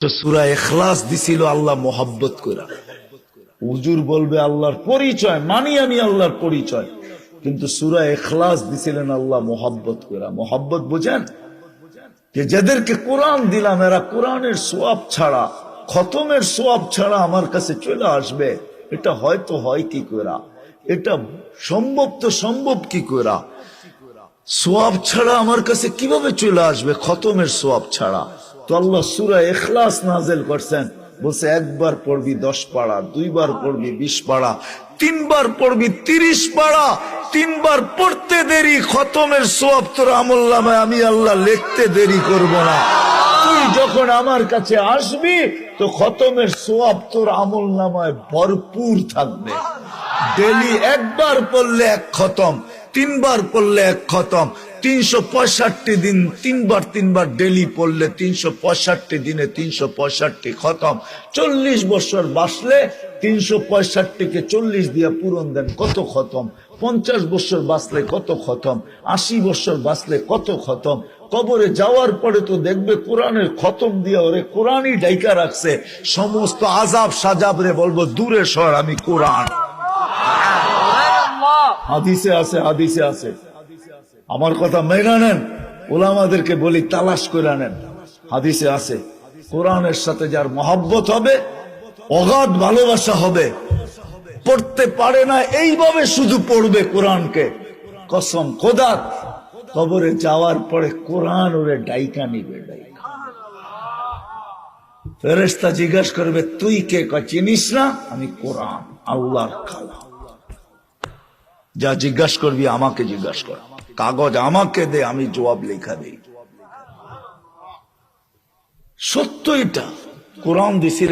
তো সূরা ইখলাস দিছিল আল্লাহ মোহাব্বত কইরা। হুজুর বলবে আল্লাহর পরিচয় মানি, আমি আল্লাহর পরিচয়, কিন্তু সূরা ইখলাস দিছিলেন আল্লাহ মোহাব্বত কইরা। মোহাব্বত বুঝেন? যে যাদেরকে কোরআন দিলাম এরা কোরআনের সওয়াব ছাড়া, খতমের সওয়াব ছাড়া আমার কাছে চলে আসবে, এটা হয়তো হয় কি কইরা, এটা সম্ভব তো সম্ভব কি কইরা, সওয়াব ছাড়া আমার কাছে কিভাবে চলে আসবে খতমের সওয়াব ছাড়া। তো আল্লাহ সূরা ইখলাস নাযিল করছেন, বলছে একবার পড়বি 10 পারা, দুইবার পড়বি 20 পারা, তিনবার পড়বি 30 পারা। তিনবার পড়তে দেরি, খতমের সওয়াব তোর আমলনামায় আমি আল্লাহ লিখতে দেরি করব না। তুই যখন আমার কাছে আসবি তো খতমের সওয়াব তোর আমলনামায় ভরপুর থাকবে। ডেলি একবার পড়লে এক খতম, তিনবার পড়লে এক খতম, 365 দিন তিনবার ডেলি পড়লে 365 দিনে 365 খতম। 40 বছর বাঁচলে 365 কে 40 দিয়া পূরণ দেন, কত খতম। 50 বছর বাঁচলে কত খতম, 80 বছর বাঁচলে কত খতম। কবরে যাওয়ার পরে তো দেখবে কোরআনের খতম দিয়া ওরে কোরআনই ডাইকা রাখছে। সমস্ত আজাব সাজাব রে বলবো দূরে সর, আমি কোরআন। হাদিসে আছে, হাদিসে আছে, আমার কথা মেনে নেন। উলামাদেরকে বলি তালাশ করে নেন, হাদিসে আছে কোরআনের সাথে যার মহব্বত হবে, অগাধ ভালোবাসা হবে, পড়তে পারে না এইভাবে শুধু পড়বে কোরআনকে, কসম খোদার কবরে যাওয়ার পরে কোরআন ওরে ডাইকা নিবে। ফেরেশতা জিজ্ঞাসা করবে তুই কে? চিনিস না? আমি কোরআন, আল্লাহর কালাম। যা জিজ্ঞাসা করবি আমাকে জিজ্ঞাসা কর, কাগজ আমাকে দে, আমি জবাব লেখা দেই। সত্য এটা, কোরআন দিছি।